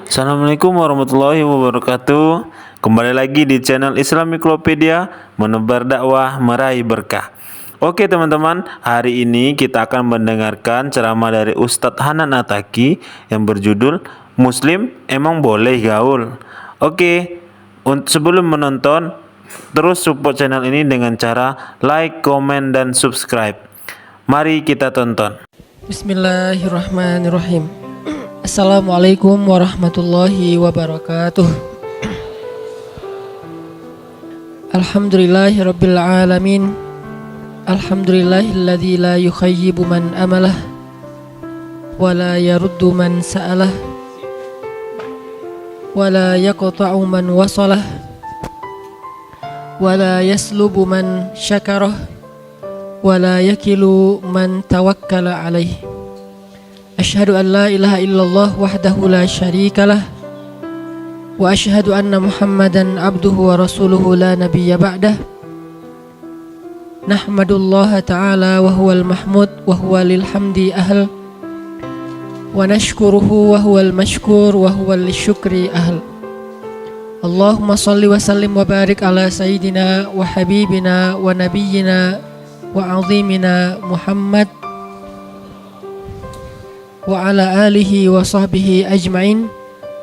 Assalamualaikum warahmatullahi wabarakatuh. Kembali lagi di channel Islamiklopedia, menebar dakwah meraih berkah. Oke teman-teman, hari ini kita akan mendengarkan ceramah dari Ustadz Hanan Ataki yang berjudul Muslim Emang Boleh Gaul. Oke, sebelum menonton, terus support channel ini dengan cara like, komen, dan subscribe. Mari kita tonton. Bismillahirrahmanirrahim. Assalamualaikum warahmatullahi wabarakatuh. Alhamdulillahirabbil alamin. Alhamdulillahilladzi la yukhayyibu man amalah wa la yaruddu man sa'alah wa la yaqta'u man wasalah wa la yaslubu man syakarah wa la yakilu man tawakkala alaih. Asyhadu an la ilaha illallah wahdahu la syarikalah wa asyhadu anna Muhammadan abduhu wa rasuluhu la nabiyya ba'dah. Nahmadullaha ta'ala wa huwal mahmud wa huwa lil hamdi ahl wa nashkuruhu wa huwal mashkur wa huwal lisyukri ahl. Allahumma salli wa sallim wa barik ala sayyidina wa habibina wa nabiyyina wa azimina Muhammad wa ala alihi wa sahbihi ajma'in.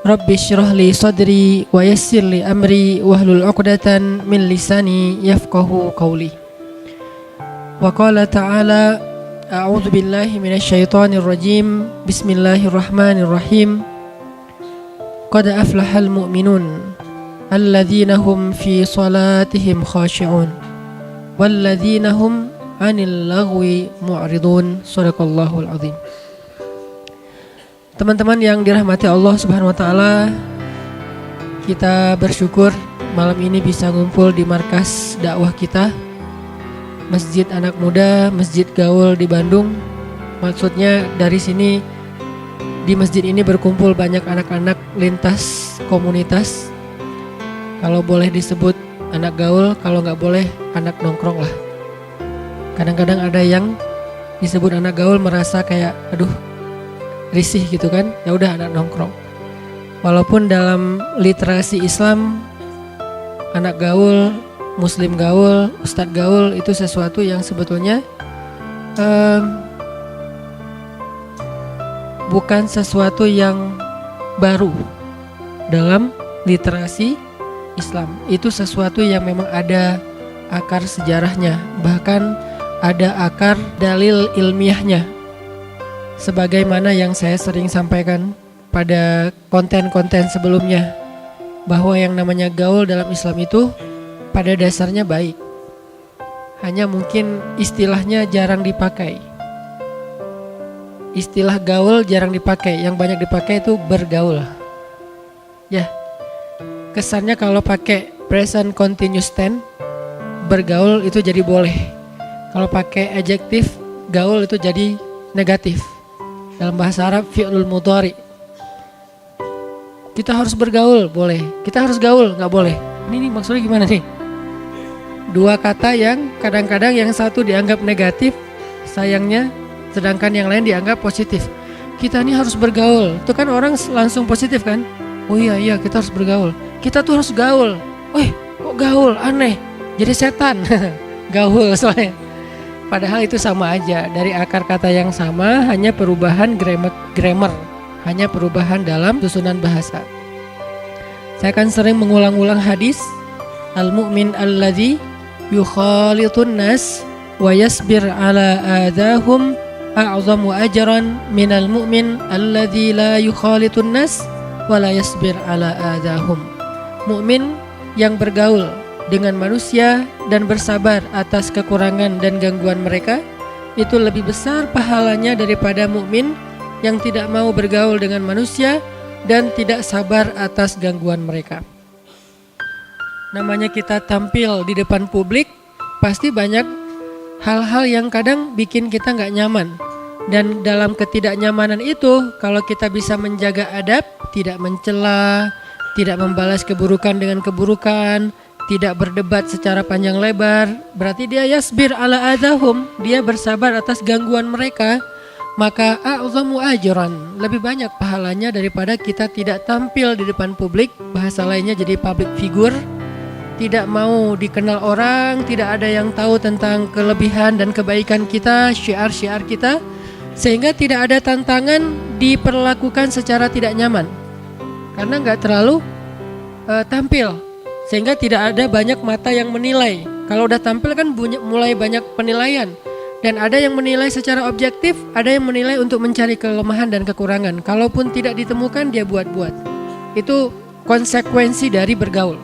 Rabbi syrah li sadri wa yassir li amri wahlul 'uqdatan min lisani yafqahu qawli. Wa qala ta'ala a'udzu billahi minasy syaithanir rajim. Bismillahirrahmanirrahim. Qad aflahal mu'minun alladzina hum fi salatihim khashi'un walladzina hum 'anil lagwi mu'ridun. Shadaqallahul azim. Teman-teman yang dirahmati Allah Subhanahu wa taala, kita bersyukur malam ini bisa ngumpul di markas dakwah kita, Masjid Anak Muda, Masjid Gaul di Bandung. Maksudnya dari sini, di masjid ini berkumpul banyak anak-anak lintas komunitas. Kalau boleh disebut anak gaul, kalau nggak boleh anak nongkrong lah. Kadang-kadang ada yang disebut anak gaul merasa kayak aduh risih gitu kan, ya udah anak nongkrong. Walaupun dalam literasi Islam anak gaul, muslim gaul, ustadz gaul itu sesuatu yang sebetulnya bukan sesuatu yang baru dalam literasi Islam. Itu sesuatu yang memang ada akar sejarahnya, bahkan ada akar dalil ilmiahnya. Sebagaimana yang saya sering sampaikan pada konten-konten sebelumnya, bahwa yang namanya gaul dalam Islam itu pada dasarnya baik. Hanya mungkin istilahnya jarang dipakai. Istilah gaul jarang dipakai, yang banyak dipakai itu bergaul. Ya, kesannya kalau pakai present continuous tense, bergaul itu jadi boleh. Kalau pakai adjektif, gaul itu jadi negatif. Dalam bahasa Arab fi'lul mudhari. Kita harus bergaul, boleh. Kita harus gaul, nggak boleh. Ini maksudnya gimana nih? Dua kata yang kadang-kadang yang satu dianggap negatif, sayangnya, sedangkan yang lain dianggap positif. Kita ini harus bergaul. Itu kan orang langsung positif kan? Oh iya kita harus bergaul. Kita tuh harus gaul. Wih, kok gaul? Aneh. Jadi setan. Gaul soalnya. Padahal itu sama aja, dari akar kata yang sama, hanya perubahan grammar, hanya perubahan dalam susunan bahasa. Saya akan sering mengulang-ulang hadis al-mu'min alladzi yukhalitun nas wa yasbir ala adahum a'zamu ajran minal mu'min alladzi la yukhalitun nas wa la yasbir ala adahum. Mukmin yang bergaul dengan manusia dan bersabar atas kekurangan dan gangguan mereka itu lebih besar pahalanya daripada mukmin yang tidak mau bergaul dengan manusia dan tidak sabar atas gangguan mereka. Namanya kita tampil di depan publik, pasti banyak hal-hal yang kadang bikin kita nggak nyaman. Dan dalam ketidaknyamanan itu, kalau kita bisa menjaga adab, tidak mencela, tidak membalas keburukan dengan keburukan, tidak berdebat secara panjang lebar, berarti dia yasbir ala adahum, dia bersabar atas gangguan mereka. maka a'zamu ajran, lebih banyak pahalanya daripada kita tidak tampil di depan publik, bahasa lainnya jadi public figure, tidak mau dikenal orang, tidak ada yang tahu tentang kelebihan dan kebaikan kita, syiar-syiar kita, sehingga tidak ada tantangan diperlakukan secara tidak nyaman karena nggak terlalu tampil, sehingga tidak ada banyak mata yang menilai. Kalau udah tampil kan mulai banyak penilaian, dan ada yang menilai secara objektif, ada yang menilai untuk mencari kelemahan dan kekurangan. Kalaupun tidak ditemukan, dia buat-buat. Itu konsekuensi dari bergaul.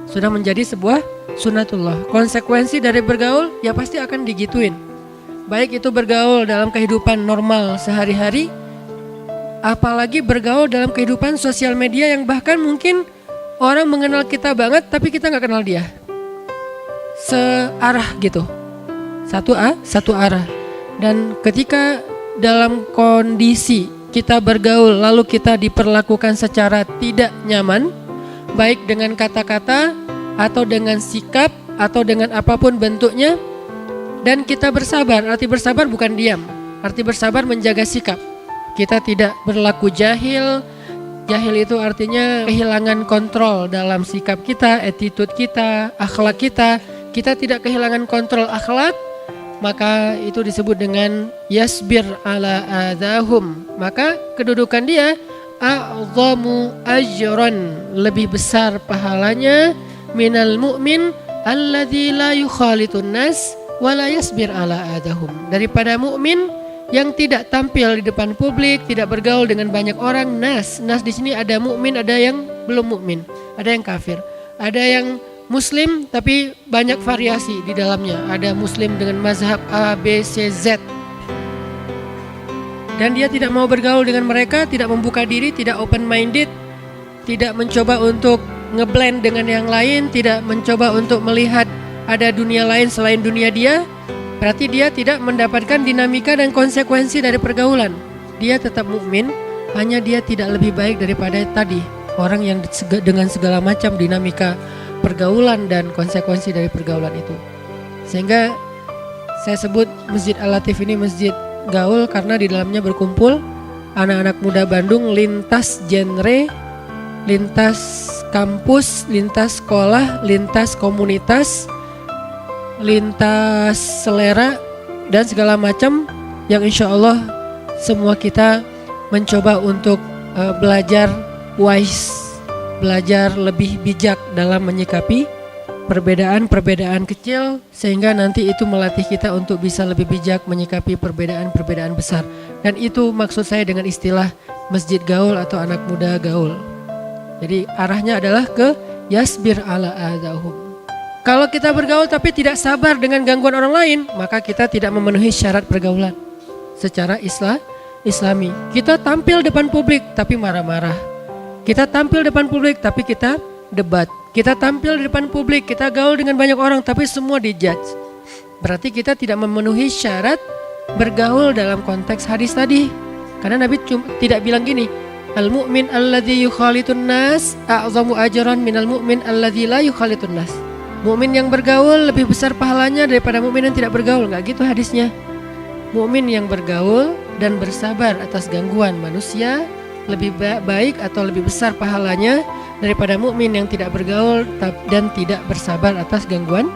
Sudah menjadi sebuah sunnatullah. Konsekuensi dari bergaul ya pasti akan digituin. Baik itu bergaul dalam kehidupan normal sehari-hari, apalagi bergaul dalam kehidupan sosial media yang bahkan mungkin orang mengenal kita banget tapi kita nggak kenal dia. Searah gitu, satu arah. Dan ketika dalam kondisi kita bergaul lalu kita diperlakukan secara tidak nyaman, baik dengan kata-kata atau dengan sikap atau dengan apapun bentuknya, dan kita bersabar. Arti bersabar bukan diam, arti bersabar menjaga sikap. Kita tidak berlaku jahil. Jahil itu artinya kehilangan kontrol dalam sikap kita, attitude kita, akhlak kita. Kita tidak kehilangan kontrol akhlak, maka itu disebut dengan yasbir ala adahum. Maka kedudukan dia a'zamu ajran, lebih besar pahalanya minal mu'min alladzi la yukhalitun nas wa la yasbir ala adahum, daripada mukmin yang tidak tampil di depan publik, tidak bergaul dengan banyak orang. Nas di sini ada mukmin, ada yang belum mukmin, ada yang kafir, ada yang muslim tapi banyak variasi di dalamnya. Ada muslim dengan mazhab A, B, C, Z, dan dia tidak mau bergaul dengan mereka, tidak membuka diri, tidak open minded, tidak mencoba untuk ngeblend dengan yang lain, tidak mencoba untuk melihat ada dunia lain selain dunia dia. Berarti dia tidak mendapatkan dinamika dan konsekuensi dari pergaulan. Dia tetap mukmin, hanya dia tidak lebih baik daripada tadi orang yang dengan segala macam dinamika pergaulan dan konsekuensi dari pergaulan itu. Sehingga saya sebut Masjid Al-Latif ini masjid gaul karena di dalamnya berkumpul anak-anak muda Bandung lintas genre, lintas kampus, lintas sekolah, lintas komunitas, lintas selera dan segala macam, yang insya Allah semua kita mencoba untuk belajar wise, belajar lebih bijak dalam menyikapi perbedaan-perbedaan kecil, sehingga nanti itu melatih kita untuk bisa lebih bijak menyikapi perbedaan-perbedaan besar. Dan itu maksud saya dengan istilah masjid gaul atau anak muda gaul. Jadi arahnya adalah ke yasbir ala adahum. Kalau kita bergaul tapi tidak sabar dengan gangguan orang lain, maka kita tidak memenuhi syarat pergaulan secara Islami. Kita tampil depan publik tapi marah-marah. Kita tampil depan publik tapi kita debat. Kita tampil di depan publik, kita gaul dengan banyak orang tapi semua dijudge. Berarti kita tidak memenuhi syarat bergaul dalam konteks hadis tadi. Karena Nabi tidak bilang gini, al-mu'min alladzi yukhalitun nas a'zamu ajran minal mu'min alladzi la yukhalitun nas. Mukmin yang bergaul lebih besar pahalanya daripada mukmin yang tidak bergaul. Enggak gitu hadisnya. Mukmin yang bergaul dan bersabar atas gangguan manusia lebih baik atau lebih besar pahalanya daripada mukmin yang tidak bergaul dan tidak bersabar atas gangguan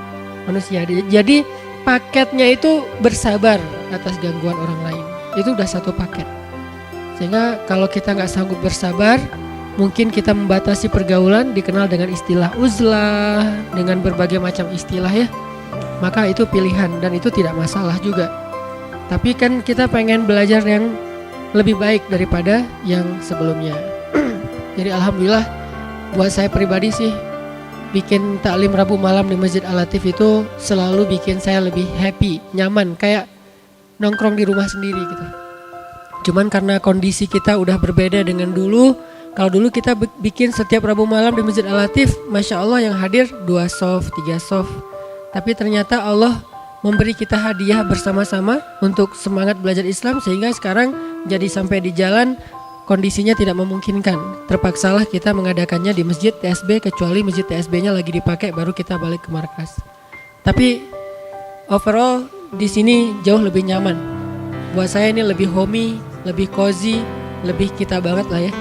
manusia. Jadi paketnya itu bersabar atas gangguan orang lain. Itu udah satu paket. Sehingga kalau kita nggak sanggup bersabar, mungkin kita membatasi pergaulan, dikenal dengan istilah uzlah, dengan berbagai macam istilah ya. Maka itu pilihan dan itu tidak masalah juga. Tapi kan kita pengen belajar yang lebih baik daripada yang sebelumnya. Jadi alhamdulillah buat saya pribadi sih, bikin taklim Rabu malam di Masjid Al-Latif itu selalu bikin saya lebih happy, nyaman, kayak nongkrong di rumah sendiri gitu. Cuman karena kondisi kita udah berbeda dengan dulu. Kalau dulu kita bikin setiap Rabu malam di Masjid Al-Latif, Masya Allah yang hadir 2 soft, 3 soft. Tapi ternyata Allah memberi kita hadiah bersama-sama untuk semangat belajar Islam, sehingga sekarang jadi sampai di jalan kondisinya tidak memungkinkan. Terpaksalah kita mengadakannya di Masjid TSB, kecuali Masjid TSB-nya lagi dipakai baru kita balik ke markas. Tapi overall di sini jauh lebih nyaman. Buat saya ini lebih homey, lebih cozy, lebih kita banget lah ya.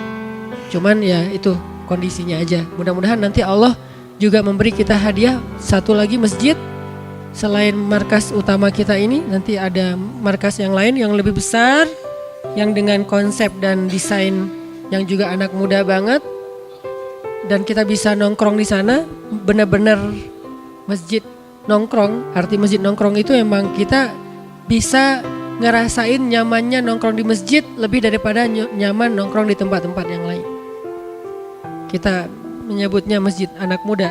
Cuman ya itu kondisinya aja. Mudah-mudahan nanti Allah juga memberi kita hadiah satu lagi masjid. Selain markas utama kita ini, nanti ada markas yang lain yang lebih besar, yang dengan konsep dan desain yang juga anak muda banget. Dan kita bisa nongkrong di sana, benar-benar masjid nongkrong. Arti masjid nongkrong itu emang kita bisa ngerasain nyamannya nongkrong di masjid lebih daripada nyaman nongkrong di tempat-tempat yang lain. Kita menyebutnya masjid anak muda.